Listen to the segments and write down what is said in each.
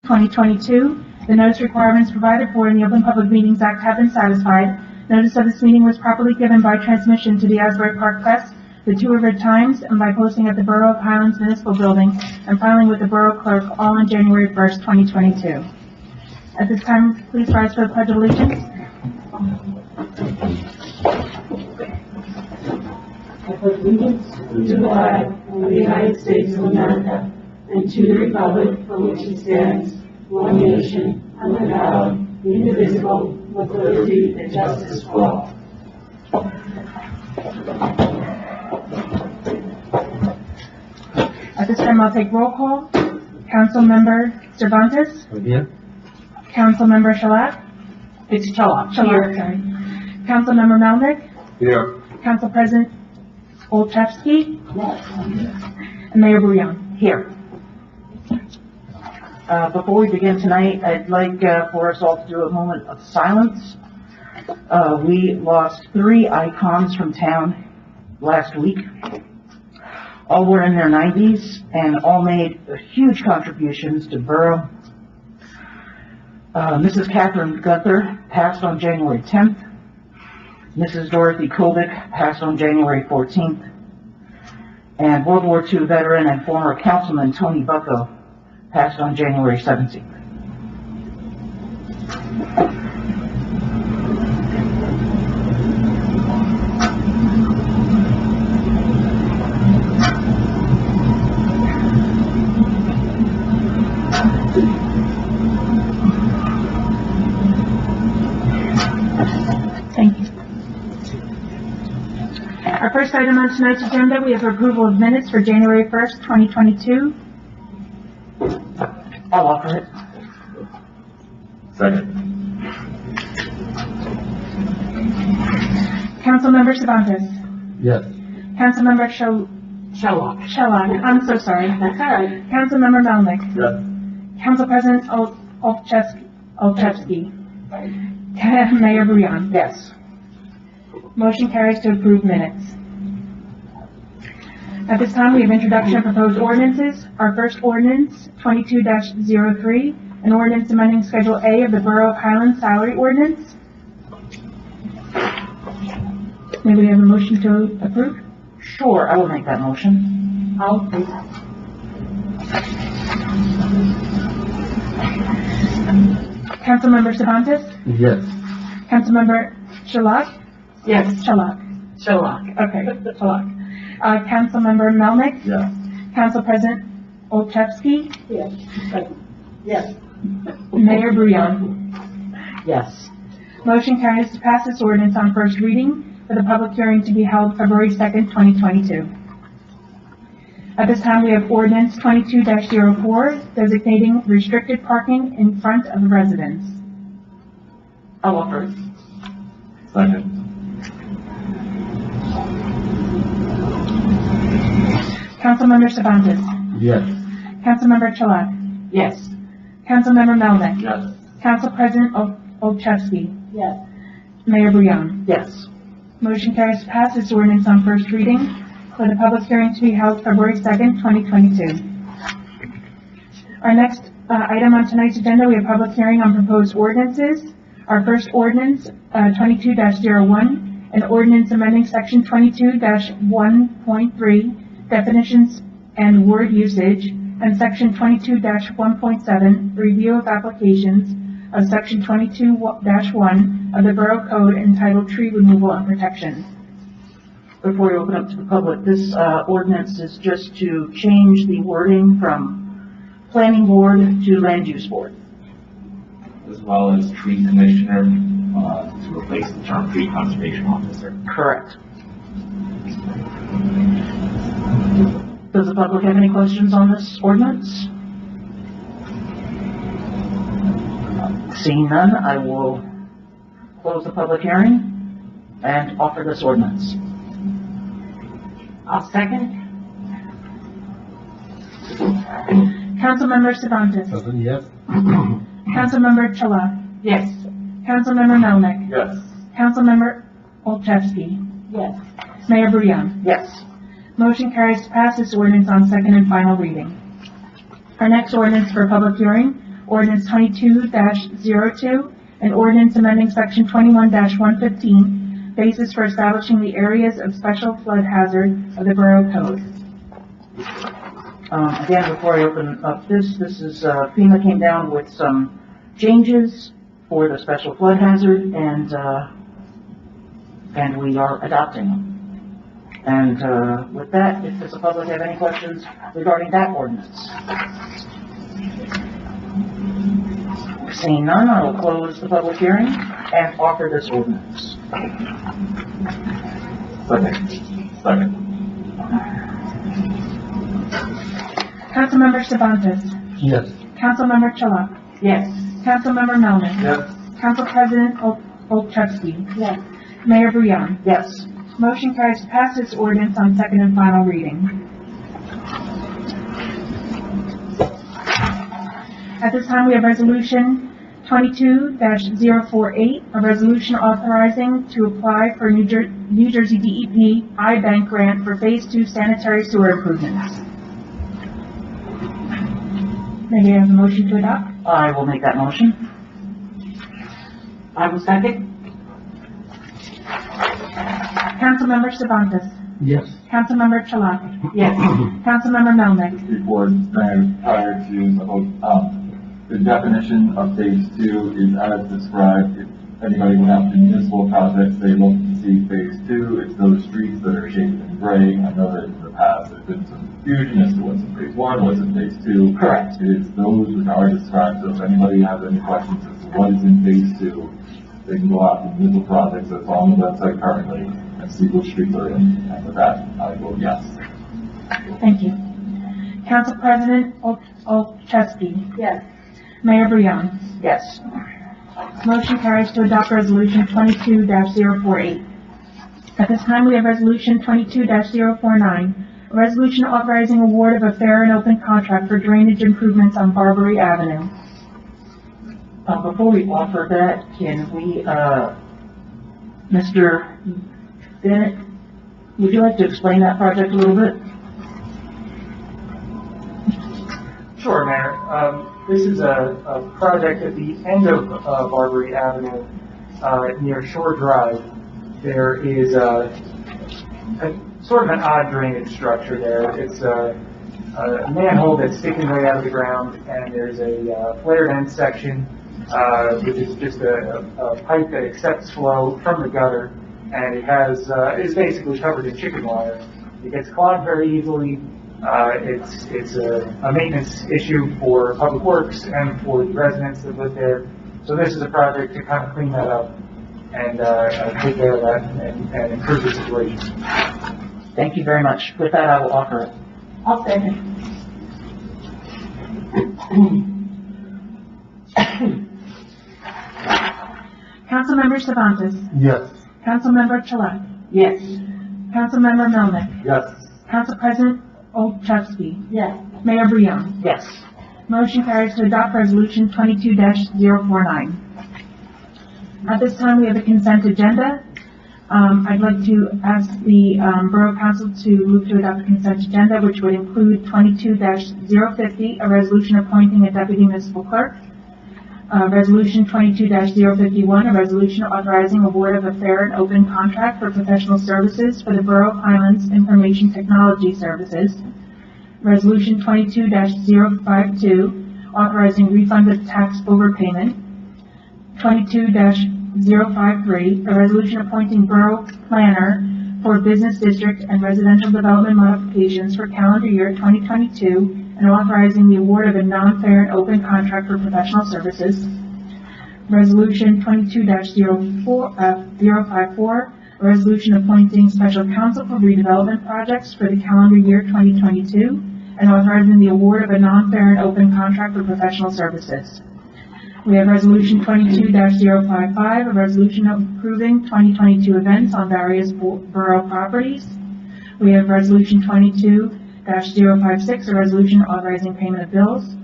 2022. The notice requirements provided for in the Open Public Meetings Act have been satisfied. Notice of this meeting was properly given by transmission to the Asbury Park Press, the Two River Times, and by posting at the Borough of Highlands Municipal Building and filing with the Borough Clerk all on January 1st, 2022. At this time, please rise for the Pledge of Allegiance. I pledge allegiance to the flag of the United States of America and to the republic for which it stands, one nation, under God, indivisible, with liberty and justice for all. At this time, I'll take roll call. Councilmember Cervantes. Here. Councilmember Shalat. It's Chalak. Shalat, sorry. Councilmember Melnick. Here. Council President Olszewski. And Mayor Bouillon. Here. Before we begin tonight, I'd like for us all to do a moment of silence. We lost 3 icons from town last week. All were in their 90s and all made huge contributions to borough. Mrs. Catherine Gunther passed on January 10th. Mrs. Dorothy Kovic passed on January 14th. And World War II veteran and former councilman Tony Bucco passed on January 17th. Thank you. Our first item on tonight's agenda, we have approval of minutes for January 1st, 2022. I'll offer it. Second. Councilmember Cervantes. Yes. Councilmember Chalak. Shellac. I'm so sorry. That's all right. Councilmember Melnick. Yes. Council President Olszewski. Mayor Bouillon. Yes. Motion carries to approve minutes. At this time, we have introduction of proposed ordinances. Our first ordinance, 22-03, an ordinance amending Schedule A of the Borough of Highlands Salary Ordinance. May we have a motion to approve? Sure, I will make that motion. I'll take Councilmember Cervantes? Yes. Councilmember Shalat? Yes. Shalak. Chalak. Okay, Shalak. Councilmember Melnick? Yes. Council President Olszewski? Yes. Yes. Mayor Bouillon. Yes. Motion carries to pass this ordinance on first reading for the public hearing to be held February 2nd, 2022. At this time, we have ordinance 22-04, designating restricted parking in front of the residence. I'll offer it. Second. Councilmember Cervantes. Yes. Councilmember Chalak. Yes. Councilmember Melnick. Yes. Council President Olszewski. Yes. Mayor Bouillon. Yes. Motion carries to pass this ordinance on first reading for the public hearing to be held February 2nd, 2022. Our next item on tonight's agenda, we have public hearing on proposed ordinances. Our first ordinance, 22-01, an ordinance amending section 22-1.3, definitions and word usage, and section 22-1.7, review of applications of section 22-1 of the Borough Code entitled Tree Removal and Protection. Before we open up to the public, this ordinance is just to change the wording from Planning Board to Land Use Board. As well as tree commissioner, to replace the term tree conservation officer. Correct. Does the public have any questions on this ordinance? Seeing none, I will close the public hearing and offer this ordinance. I'll second. Councilmember Cervantes. Yes. Councilmember Chalak. Yes. Councilmember Melnick. Yes. Councilmember Olszewski. Yes. Mayor Bouillon. Yes. Motion carries to pass this ordinance on second and final reading. Our next ordinance for public hearing, Ordinance 22-02, an ordinance amending section 21-115, basis for establishing the areas of special flood hazard of the Borough Code. Again, before I open up this is, FEMA came down with some changes for the special flood hazard, and we are adopting them. And, with that, does the public have any questions regarding that ordinance? Seeing none, I will close the public hearing and offer this ordinance. Second. Councilmember Cervantes. Yes. Councilmember Chaloff. Yes. Councilmember Melnick. Yes. Council President Olszewski. Yes. Mayor Brion. Yes. Motion carries to pass this ordinance on second and final reading. At this time, we have Resolution 22-048, a resolution authorizing to apply for New Jersey DEP I-Bank grant for Phase 2 sanitary sewer improvements. May I have a motion to adopt? I will make that motion. I will second. Councilmember Cervantes. Yes. Councilmember Chaloff. Yes. Councilmember Melnick. Report, prior to the vote, the definition of phase 2 is as described. If anybody went out to municipal projects, they look to see phase 2. It's those streets that are shaded in gray. I know that in the past there's been some confusion as to what's in phase 1, what's in phase 2. Correct. It is those which are described. So if anybody has any questions as to what is in phase 2, they can go out to municipal projects that's on the website currently and see which streets are in. And with that, I vote yes. Thank you. Council President Olszewski. Yes. Mayor Brion. Yes. Motion carries to adopt Resolution 22-048. At this time, we have Resolution 22-049, a resolution authorizing award of a fair and open contract for drainage improvements on Barbary Avenue. Before we offer that, can we, Mr. Bennett, would you like to explain that project a little bit? Sure, Mayor. This is a project at the end of Barbary Avenue, near Shore Drive. There is a sort of an odd drainage structure there. It's a manhole that's sticking right out of the ground, and there's a flared end section, which is just a pipe that accepts flow from the gutter, and it is basically covered in chicken wire. It gets clogged very easily. It's a maintenance issue for Public Works and for the residents that live there. So this is a project to kind of clean that up and take care of that and improve the situation. Thank you very much. With that, I will offer it. I'll second. Councilmember Cervantes. Yes. Councilmember Chaloff. Yes. Councilmember Melnick. Yes. Council President Olszewski. Yes. Mayor Brion. Yes. Motion carries to adopt Resolution 22-049. At this time, we have a consent agenda. I'd like to ask the Borough Council to move to adopt the consent agenda, which would include 22-050, a resolution appointing a deputy municipal clerk. Resolution 22-051, a resolution authorizing award of a fair and open contract for professional services for the Borough of Highlands Information Technology Services. Resolution 22-052, authorizing refund of tax overpayment. 22-053, a resolution appointing Borough Planner for Business District and Residential Development Modifications for calendar year 2022, and authorizing the award of a non-fair and open contract for professional services. Resolution 22-054, a resolution appointing special counsel for redevelopment projects for the calendar year 2022, and authorizing the award of a non-fair and open contract for professional services. We have Resolution 22-055, a resolution approving 2022 events on various borough properties. We have Resolution 22-056, a resolution authorizing payment of bills,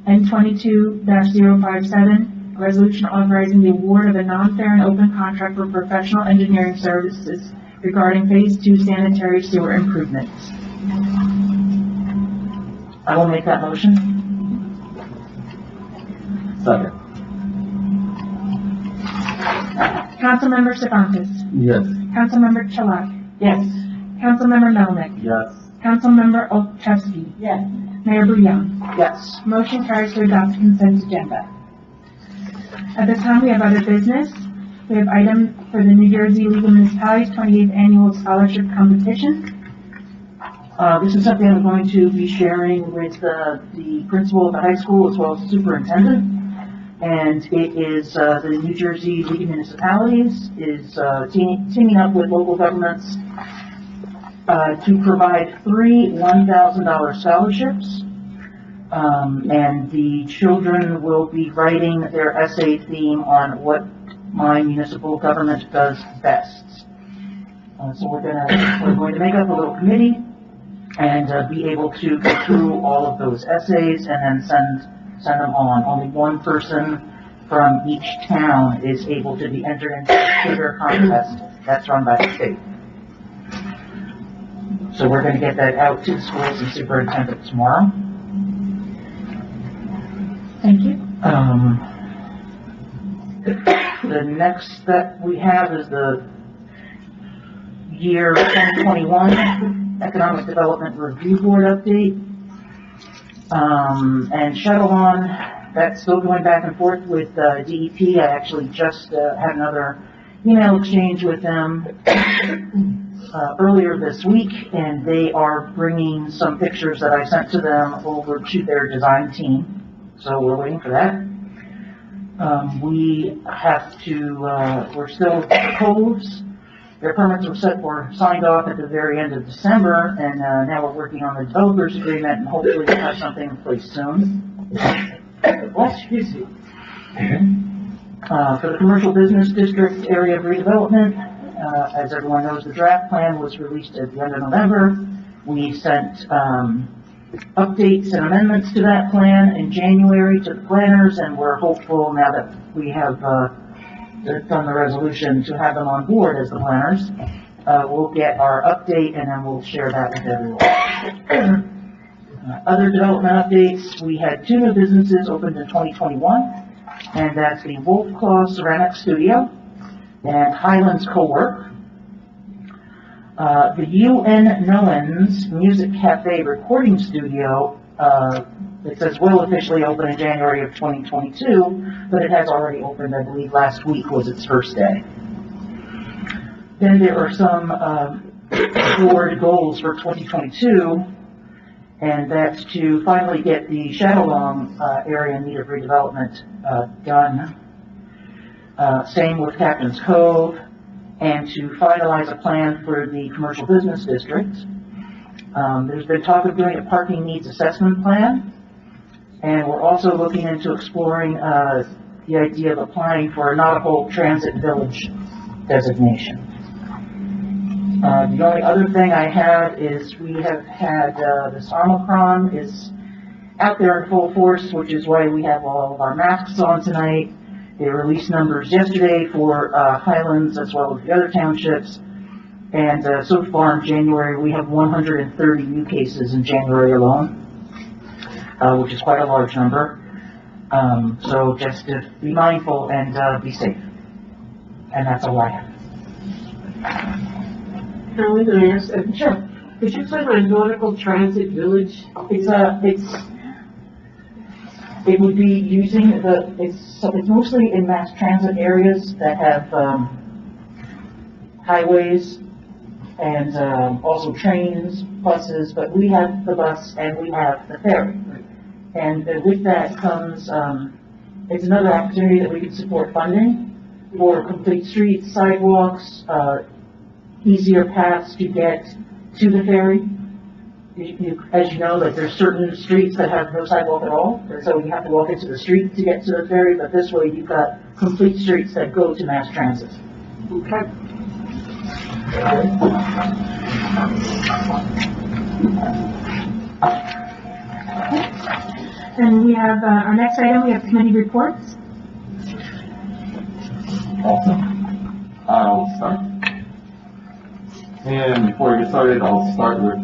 and 22-057, a resolution authorizing the award of a non-fair and open contract for professional engineering services regarding Phase 2 sanitary sewer improvements. I will make that motion. Second. Councilmember Sivantes. Yes. Councilmember Chalak. Yes. Councilmember Melnick. Yes. Councilmember Olszewski. Yes. Mayor Bouillon. Yes. Motion carries to adopt the consent agenda. At this time, we have other business. We have item for the New Jersey League of Municipalities 28th Annual Scholarship Competition. This is something I'm going to be sharing with the principal of the high school as well as the superintendent. And it is the New Jersey League of Municipalities is teaming up with local governments to provide 3 $1,000 scholarships. And the children will be writing their essay theme on what my municipal government does best. So we're going to make up a little committee and be able to go through all of those essays and then send them on. Only one person from each town is able to be entered into a bigger contest that's run by the state. So we're going to get that out to the schools and superintendent tomorrow. Thank you. The next that we have is the year 2021 Economic Development Review Board update. And Shadowlawn, that's still going back and forth with DEP. I actually just had another email exchange with them earlier this week, and they are bringing some pictures that I sent to them over to their design team. So we're waiting for that. We have to, we're still codes. Their permits were signed off at the very end of December, and now we're working on the developers agreement, and hopefully we'll have something in place soon. Excuse me. For the commercial business district area of redevelopment, as everyone knows, the draft plan was released at the end of November. We sent updates and amendments to that plan in January to the planners, and we're hopeful now that we have done the resolution to have them on board as the planners. We'll get our update and then we'll share that with everyone. Other development updates, we had 2 new businesses opened in 2021, and that's the Wolf Claw Ceramic Studio and Highlands Co-work. The UN Noens Music Cafe Recording Studio, it says will officially open in January of 2022, but it has already opened, I believe last week was its first day. Then there are some board goals for 2022, and that's to finally get the Shadowlawn area in need of redevelopment done. Same with Captain's Cove, and to finalize a plan for the commercial business district. There's been talk of doing a parking needs assessment plan, and we're also looking into exploring the idea of applying for a nautical transit village designation. The only other thing I have is we have had this Omicron is out there in full force, which is why we have all of our masks on tonight. They released numbers yesterday for Highlands as well as the other townships. And so far in January, we have 130 new cases in January alone, which is quite a large number. So just to be mindful and be safe. And that's all I have. Helen, can I ask? Sure. Could you explain my nautical transit village? It would be using it's mostly in mass transit areas that have highways and also trains, buses, but we have the bus and we have the ferry. And with that comes, it's another opportunity that we can support funding for complete streets, sidewalks, easier paths to get to the ferry. As you know, that there's certain streets that have no sidewalk at all, so you have to walk into the street to get to the ferry, but this way you've got complete streets that go to mass transit. Okay. And we have, our next item, we have committee reports. Awesome. I'll start. And before I get started, I'll start with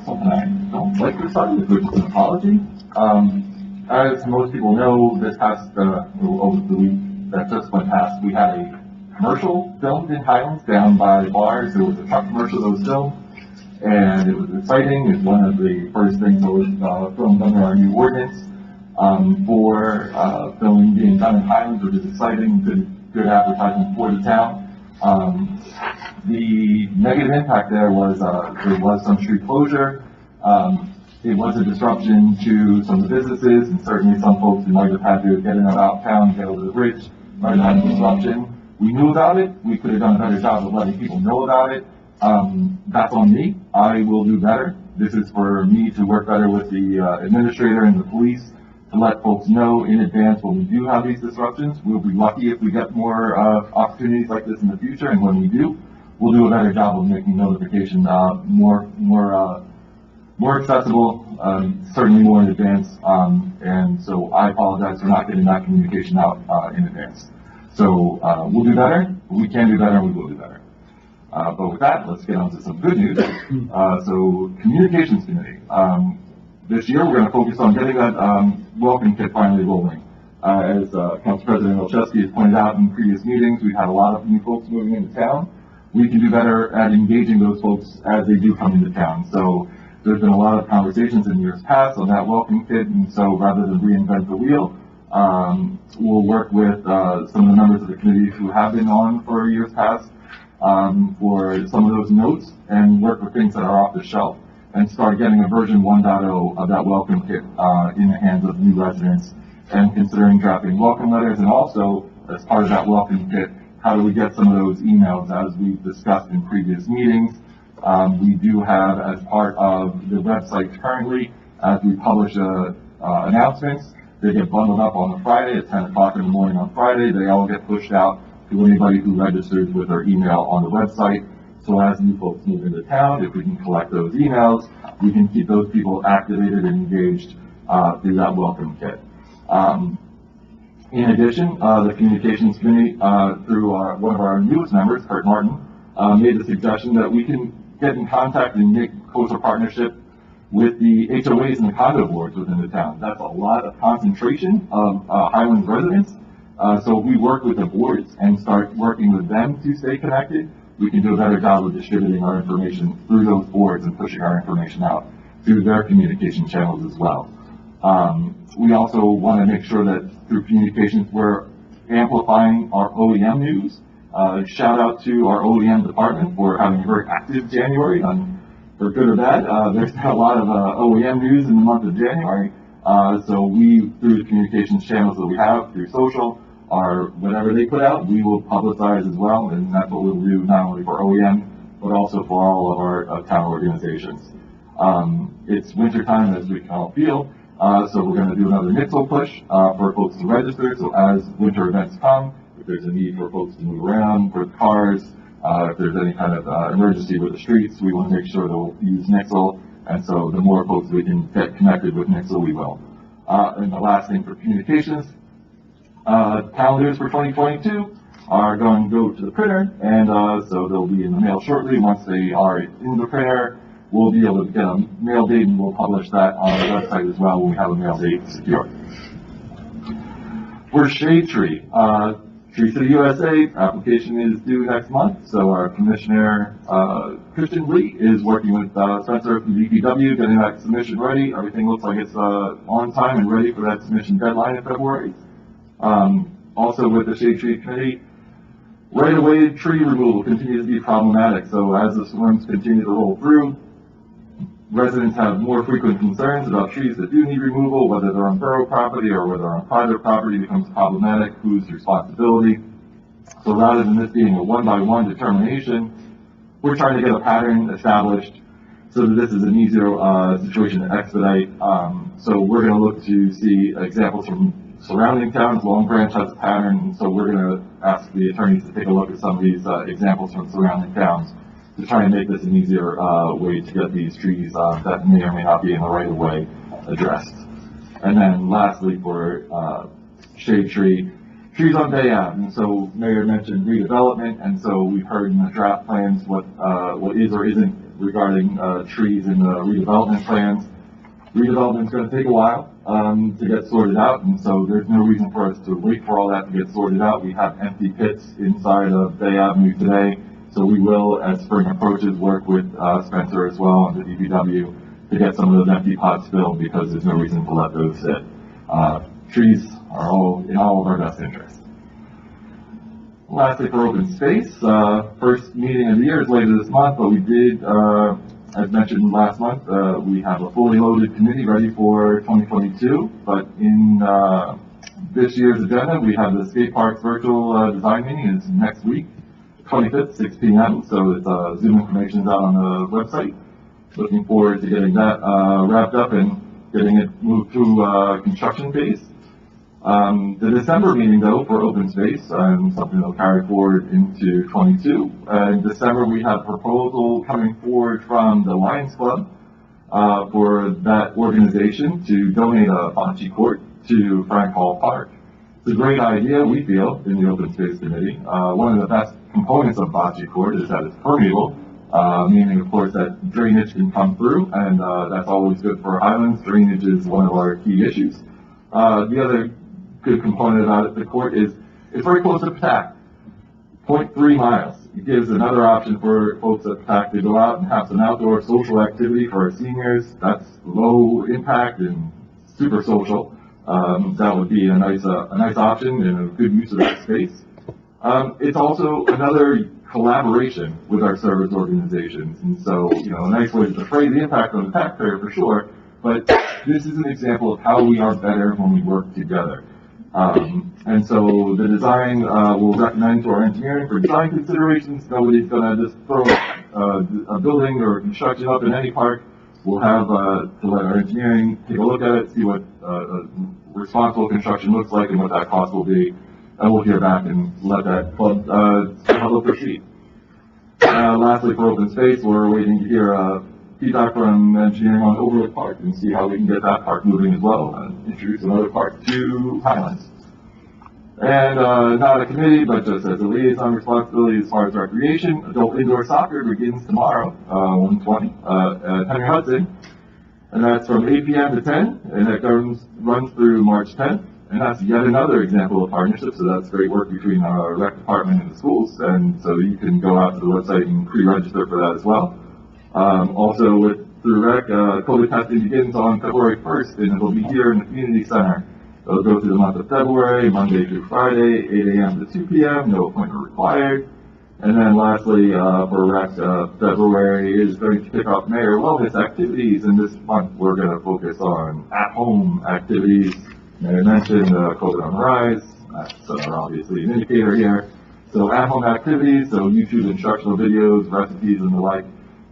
something I don't like to start with, which is an apology. As most people know, this past, over the week that just went past, we had a commercial filmed in Highlands down by bars. There was a truck commercial that was filmed, and it was exciting. It's one of the first things that was filmed under our new ordinance for filming being done in Highlands, which is exciting, good advertising for the town. The negative impact there was some street closure. It was a disruption to some of the businesses, and certainly some folks who might have had to get in and out of town, get over the bridge, might have had a disruption. We knew about it. We could have done a better job of letting people know about it. That's on me. I will do better. This is for me to work better with the administrator and the police to let folks know in advance when we do have these disruptions. We'll be lucky if we get more opportunities like this in the future, and when we do, we'll do a better job of making notification more accessible, certainly more in advance. And so I apologize for not getting that communication out in advance. So we'll do better. We can do better, and we will do better. But with that, let's get on to some good news. So Communications Committee. This year, we're going to focus on getting that welcome kit finally rolling. As Council President Olszewski has pointed out in previous meetings, we've had a lot of new folks moving into town. We can do better at engaging those folks as they do come into town. So there's been a lot of conversations in years past on that welcome kit, and so rather than reinvent the wheel, we'll work with some of the members of the committee who have been on for years past for some of those notes, and work with things that are off the shelf, and start getting a version 1.0 of that welcome kit in the hands of new residents, and considering drafting welcome letters, and also, as part of that welcome kit, how do we get some of those emails, as we've discussed in previous meetings. We do have, as part of the website currently, as we publish announcements, they get bundled up on a Friday at 10 o'clock in the morning on Friday. They all get pushed out to anybody who registers with their email on the website. So as new folks move into town, if we can collect those emails, we can keep those people activated and engaged through that welcome kit. In addition, the Communications Committee, through one of our newest members, Kurt Martin, made the suggestion that we can get in contact and make closer partnership with the HOAs and the condo boards within the town. That's a lot of concentration of Highlands residents. So if we work with the boards and start working with them to stay connected, we can do a better job of distributing our information through those boards and pushing our information out through their communication channels as well. We also want to make sure that through communications we're amplifying our OEM news. Shout out to our OEM department for having a very active January, for good or bad. There's been a lot of OEM news in the month of January. So we, through the communications channels that we have, through social, or whatever they put out, we will publicize as well, and that's what we'll do not only for OEM, but also for all of our town organizations. It's winter time, as we can all feel, so we're going to do another NITSL push for folks to register. So as winter events come, if there's a need for folks to move around with cars, if there's any kind of emergency with the streets, we want to make sure they'll use NITSL, and so the more folks we can get connected with NITSL, we will. And the last thing for communications, calendars for 2022 are going to go to the printer, and so they'll be in the mail shortly. Once they are in the printer, we'll be able to get a mail date, and we'll publish that on the website as well when we have a mail date secured. For Shade Tree, Tree City USA application is due next month, so our Commissioner Christian Lee is working with Spencer from DPW, getting that submission ready. Everything looks like it's on time and ready for that submission deadline in February. Also with the Shade Tree Committee, right-of-way tree removal continues to be problematic. So as the storms continue to roll through, residents have more frequent concerns about trees that do need removal, whether they're on borough property or whether on private property becomes problematic, whose responsibility. So rather than this being a one-by-one determination, we're trying to get a pattern established so that this is an easier situation to expedite. So we're going to look to see examples from surrounding towns. Long Branch has a pattern, and so we're going to ask the attorneys to take a look at some of these examples from surrounding towns to try and make this an easier way to get these trees that may or may not be in the right of way addressed. And then lastly, for Shade Tree, trees on Bay Ave. And so Mayor mentioned redevelopment, and so we've heard in the draft plans what is or isn't regarding trees in the redevelopment plans. Redevelopment's gonna take a while, to get sorted out, and so there's no reason for us to wait for all that to get sorted out. We have empty pits inside of Bay Avenue today, so we will, as spring approaches, work with, Spencer as well and the DPW to get some of those empty pots filled, because there's no reason to let those sit. Trees are all in all of our best interest. Lastly, for open space, first meeting of the year is later this month, but we did, as mentioned last month, we have a fully loaded committee ready for 2022, but in this year's agenda, we have the skate park's virtual design meeting is next week, 25th, 6 p.m., so it's Zoom information is out on the website. Looking forward to getting that wrapped up and getting it moved to construction phase. The December meeting, though, for open space, something that'll carry forward into 22. In December, we have a proposal coming forward from the Lions Club for that organization to donate a bocce court to Frank Hall Park. It's a great idea, we feel, in the Open Space Committee. One of the best components of bocce court is that it's permeable, meaning, of course, that drainage can come through, and that's always good for Highlands. Drainage is one of our key issues. The other good component about it, the court is, it's very close to Patak, 0.3 miles. It gives another option for folks at Patak to go out and have some outdoor social activity for our seniors. That's low impact and super social. That would be a nice option and a good use of that space. It's also another collaboration with our service organizations, and so, a nice way to defray the impact on the taxpayer for sure, but this is an example of how we are better when we work together. And so the design, we'll recommend to our engineering for design considerations. Nobody's gonna just throw a building or construction up in any park. We'll have, to let our engineering take a look at it, see what, responsible construction looks like and what that cost will be. And we'll hear back and let that club, proceed. Lastly, for open space, we're waiting to hear, feedback from engineering on Overlook Park and see how we can get that park moving as well and introduce another park to Highlands. And not a committee, but just as a liaison responsibility as far as recreation, adult indoor soccer begins tomorrow, 1:20, at Henry Hudson. And that's from 8 p.m. to 10, and that runs through March 10th. And that's yet another example of partnership, so that's great work between our rec department and the schools. And so you can go out to the website and pre-register for that as well. Also through rec, COVID testing begins on February 1st, and it'll be here in the community center. It'll go through the month of February, Monday through Friday, 8 a.m. to 2 p.m., no appointment required. And then lastly, for rec, February is going to kick off Mayor Wellness activities, and this month we're going to focus on at-home activities. Mayor mentioned COVID on the rise, that's obviously an indicator here. So at-home activities, so YouTube instructional videos, recipes, and the like.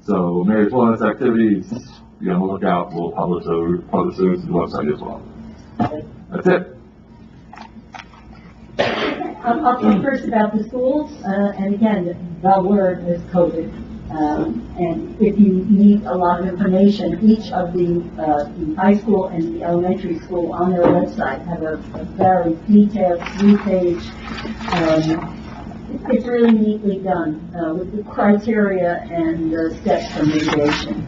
So Mayor's Wellness activities, be on the lookout. We'll publish those to the website as well. That's it. I'll talk first about the schools, and again, the word is COVID. And if you need a lot of information, each of the high school and the elementary school on their website have a very detailed 3-page, it's really neatly done with the criteria and the steps for mitigation.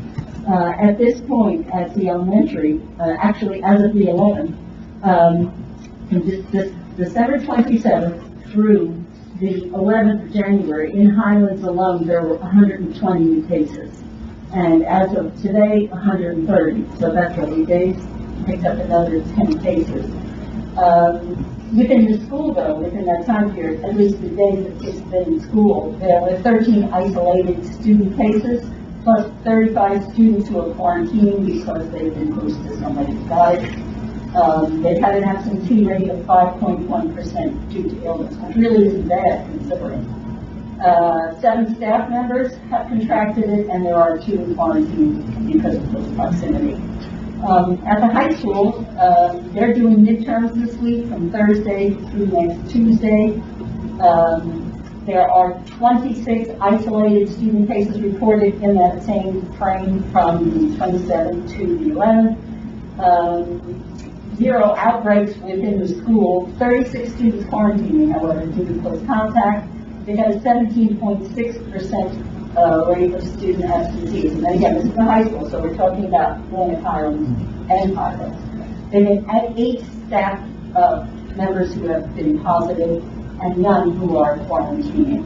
At this point, at the elementary, actually as of the 11th, from December 27th through the 11th of January, in Highlands alone, there were 120 new cases. And as of today, 130. So that's 30 days, picked up another 10 cases. Within the school, though, within that time period, at least the days that kids have been in school, there were 13 isolated student cases, plus 35 students who are quarantined because they've been close to somebody's diet. They've had an absentee rate of 5.1% due to illness, which really isn't bad considering. 7 staff members have contracted it, and there are 2 in quarantine because of close proximity. At the high school, they're doing midterms this week from Thursday through next Tuesday. There are 26 isolated student cases reported in that same frame from the 27th to the 11th. 0 outbreaks within the school, 36 students quarantining, however, due to close contact. They had a 17.6% rate of student absenteeism. And again, this is the high school, so we're talking about Atlantic Highlands and Highlands. They had 8 staff members who have been positive and none who are quarantining.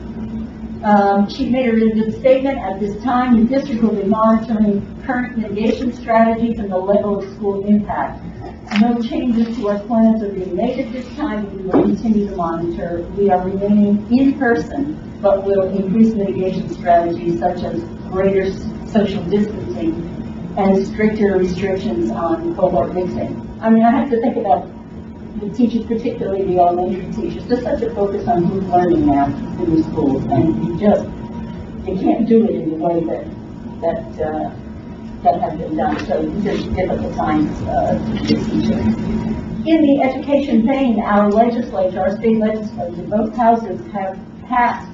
She made a really good statement. At this time, the district will be monitoring current mitigation strategies and the level of school impact. No changes to our plans are being made at this time. We will continue to monitor. We are remaining in person, but will increase mitigation strategies such as greater social distancing and stricter restrictions on cohort mixing. I mean, I have to think about the teachers, particularly the elementary teachers. There's such a focus on group learning now in the schools, and you can't do it in the way that have been done. So these are difficult times for teachers. In the education vein, our legislature, our state legislature, both houses have passed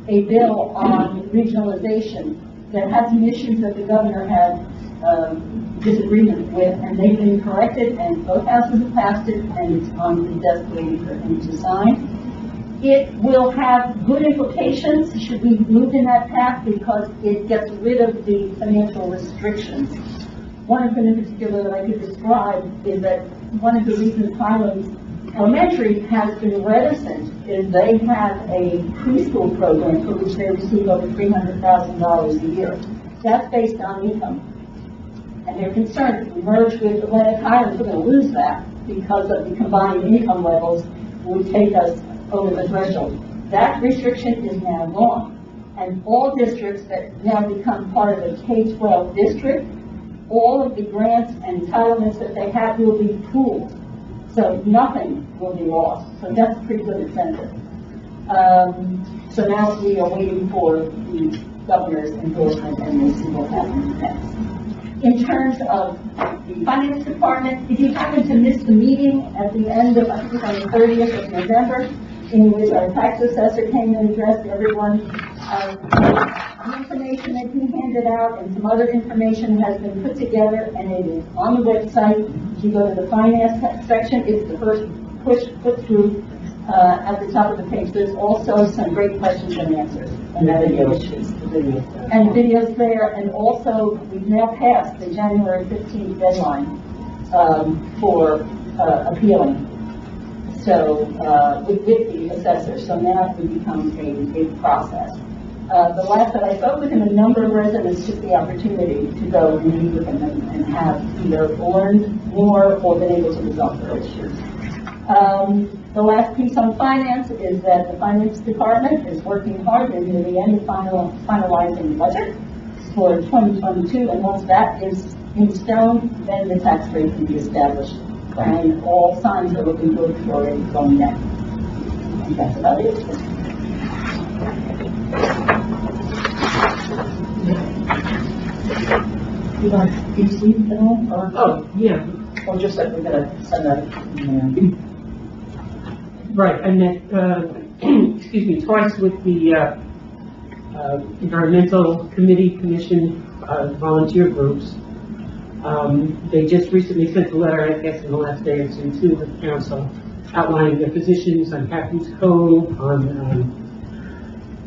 a bill on regionalization that has some issues that the governor had disagreement with, and they've been corrected, and both houses have passed it, and it's on the desk waiting for him to sign. It will have good implications should we move in that path, because it gets rid of the financial restrictions. One of them in particular that I could describe is that one of the reasons Highlands Elementary has been reticent is they have a preschool program for which they receive over $300,000 a year. That's based on income. And they're concerned if we merge with Atlantic Highlands, we're going to lose that because of the combined income levels would take us over the threshold. That restriction is now gone. And all districts that now become part of a K-12 district, all of the grants and entitlements that they have will be pooled. So nothing will be lost. So that's a pretty good incentive. So now we are waiting for the governor's endorsement, and we'll see what happens next. In terms of the finance department, if you happen to miss the meeting at the end of, I think it was on the 30th of November, in which our tax assessor came and addressed everyone, the information that he handed out and some other information has been put together, and it is on the website. If you go to the finance section, it's the first put through at the top of the page. There's also some great questions and answers. And the videos there, and also we've now passed the January 15th deadline for appealing. So with the assessor, so now it becomes a process. The last that I spoke with him, a number of residents took the opportunity to go and meet with him and have either learned more or been able to resolve their issues. The last piece on finance is that the finance department is working hard and near the end of finalizing the budget for 2022, and once that is in stone, then the tax rate can be established, and all signs are looking good for it going down. And that's about it. You want to see it all, or? Oh, yeah, Or just that we're gonna send that? right, I met, excuse me, twice with the, environmental committee, commission, volunteer groups. They just recently sent a letter, I guess in the last day or two, to the council, outlining their positions on Captain's Cove, on,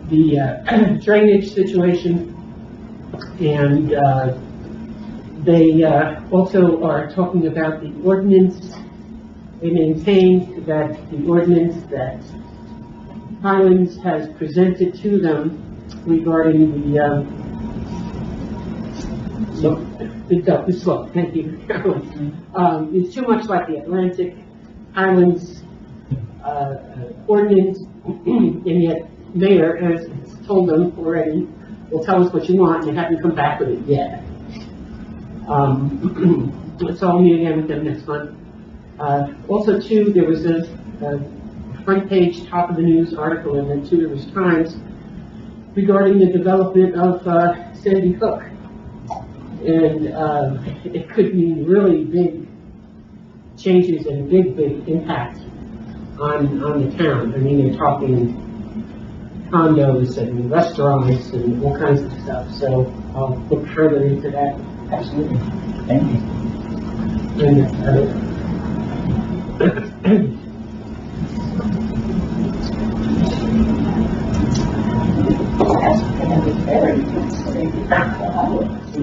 the, drainage situation, and, they also are talking about the ordinance. They maintain that the ordinance that Highlands has presented to them regarding the slope, thank you, Carolyn, is too much like the Atlantic Highlands ordinance, and yet Mayor has told them already, well, tell us what you want, and they haven't come back with it yet. So I'll meet again with them next month. Also, too, there was a front page, top of the news article in the Two Rivers Times regarding the development of Sandy Hook. And it could mean really big changes and big impact on the town. I mean, they're talking condos and restaurants and all kinds of stuff. So I'll look further into that. Absolutely. Thank you. And,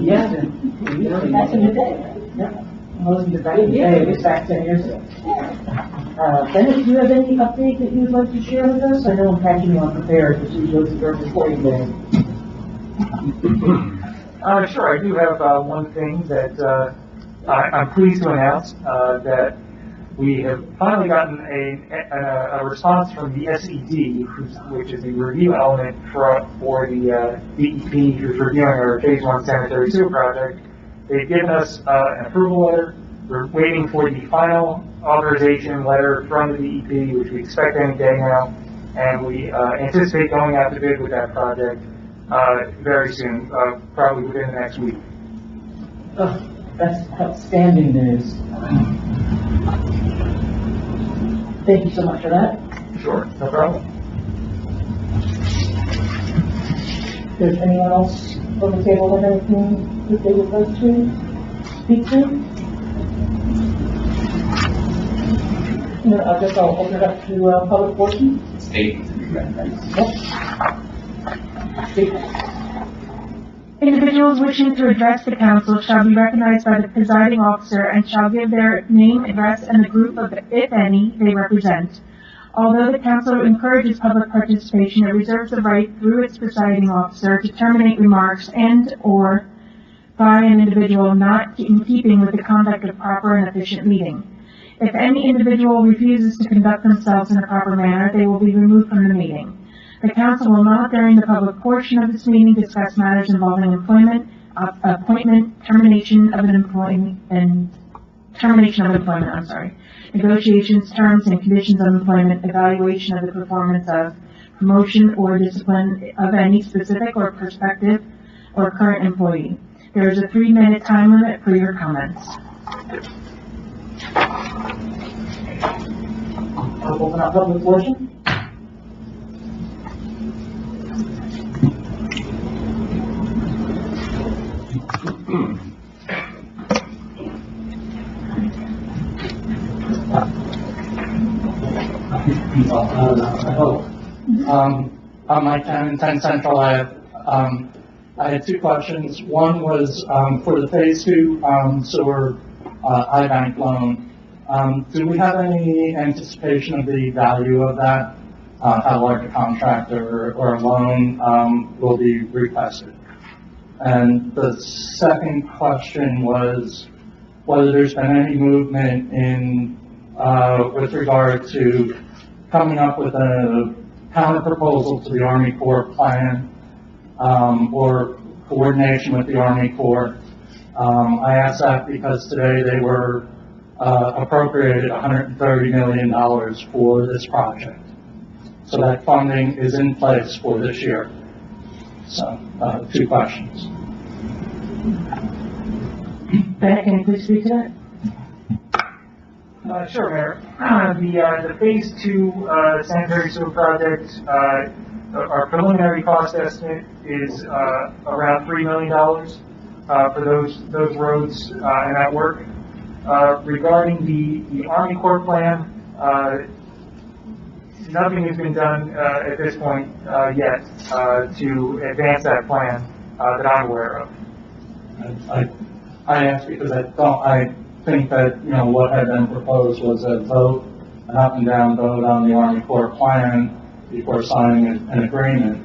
Yeah. That's in the day. Yeah. Wasn't it back in the day, it was back 10 years ago. Bennett, do you have any update that you would like to share with us? I know I'm catching you unprepared, which is what's your reporting day. Sure, I do have one thing that I'm pleased to announce that we have finally gotten a response from the SED, which is the review element for the DEP, who's reviewing our Phase 1 sanitary sewer project. They've given us an approval letter. We're waiting for the final authorization letter from the DEP, which we expect any day now, and we anticipate going out to bid with that project very soon, probably within the next week. Oh, that's outstanding news. Thank you so much for that. Sure, no problem. Does anyone else on the table have anything that they would like to speak to? No, I guess I'll open it up to public portion. Statements. Individuals wishing to address the council shall be recognized by the presiding officer and shall give their name, address, and the group of, if any, they represent. Although the council encourages public participation, it reserves the right through its presiding officer to terminate remarks and/or by an individual not in keeping with the conduct of proper and efficient meeting. If any individual refuses to conduct themselves in a proper manner, they will be removed from the meeting. The council will not, during the public portion of this meeting, discuss matters involving employment, appointment, termination of employment, negotiations, terms, and conditions of employment, evaluation of the performance of, promotion, or discipline of any specific or prospective or current employee. There is a 3-minute time limit for your comments. I'll open up public portion. On my 10 Central, I had two questions. One was for the Phase 2 sewer I-bank loan. Do we have any anticipation of the value of that? How large a contract or a loan will be requested? And the second question was whether there's been any movement in with regard to coming up with a counter proposal to the Army Corps plan or coordination with the Army Corps. I asked that because today they were appropriated $130 million for this project. So that funding is in place for this year. So, two questions. Bennett, can you please speak to that? Sure, Mayor. The Phase 2 sanitary sewer project, our preliminary cost estimate is around $3 million for those roads and that work. Regarding the Army Corps plan, nothing has been done at this point yet to advance that plan that I'm aware of. I asked because I think that, you know, what had been proposed was a vote, an up and down vote on the Army Corps plan before signing an agreement.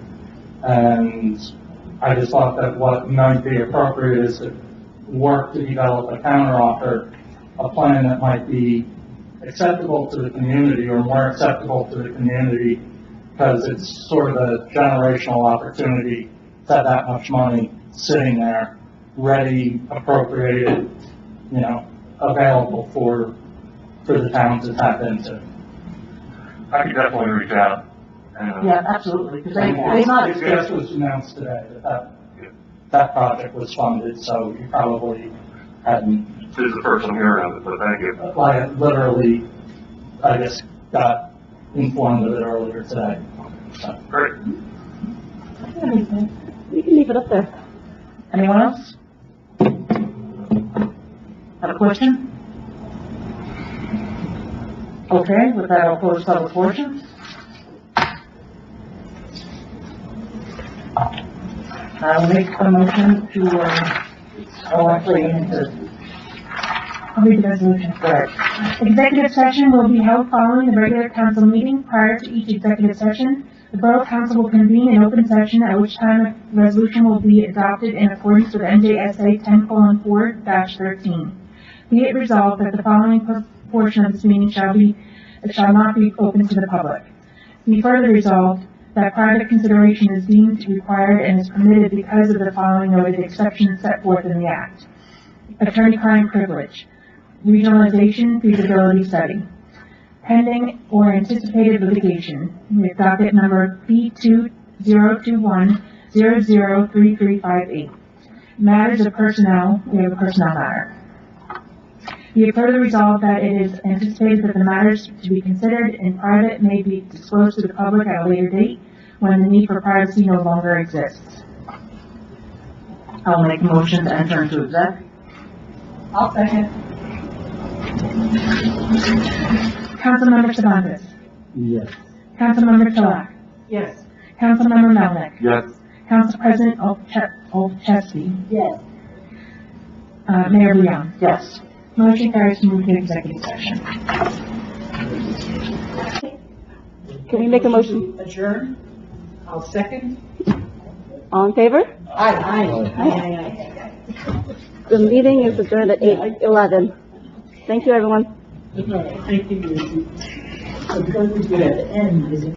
And I just thought that what might be appropriate is to work to develop a counteroffer, a plan that might be acceptable to the community or more acceptable to the community, because it's sort of a generational opportunity to have that much money sitting there, ready, appropriated, you know, available for the town to tap into. I could definitely reach out. Yeah, absolutely, because It just was announced today that project was funded, so you probably hadn't. This is the first I'm hearing of it, but thank you. I literally, I just got informed of it earlier today. So. Great. You can leave it up there. Anyone else? Have a question? Okay, with that, I'll close public portion. I will make a motion to, actually, I'll read the resolution. Executive session will be held following the regular council meeting. Prior to each executive session, the Borough Council will convene an open session, at which time a resolution will be adopted in accordance with NJSA 10:4-13. Be it resolved that the following portion of this meeting shall not be open to the public. Be further resolved that private consideration is deemed required and is permitted because of the following noted exceptions set forth in the Act. Attorney-client privilege, regionalization feasibility study, pending or anticipated litigation, with docket number B2021003358. Matters of personnel, we have a personnel matter. Be it further resolved that it is anticipated that the matters to be considered in private may be disclosed to the public at a later date when the need for privacy no longer exists. I'll make a motion to enter into exec. I'll second. Councilmember Cervantes. Yes. Councilmember Chalak. Yes. Councilmember Melnick. Yes. Council President Olszewski. Yes. Mayor Leon. Yes. Motion carries to move to executive session. Can we make a motion? Adjourn? I'll second. All in favor? Aye. The meeting is adjourned at 8:11. Thank you, everyone. Thank you, Lucy. So because we did at the end, is it?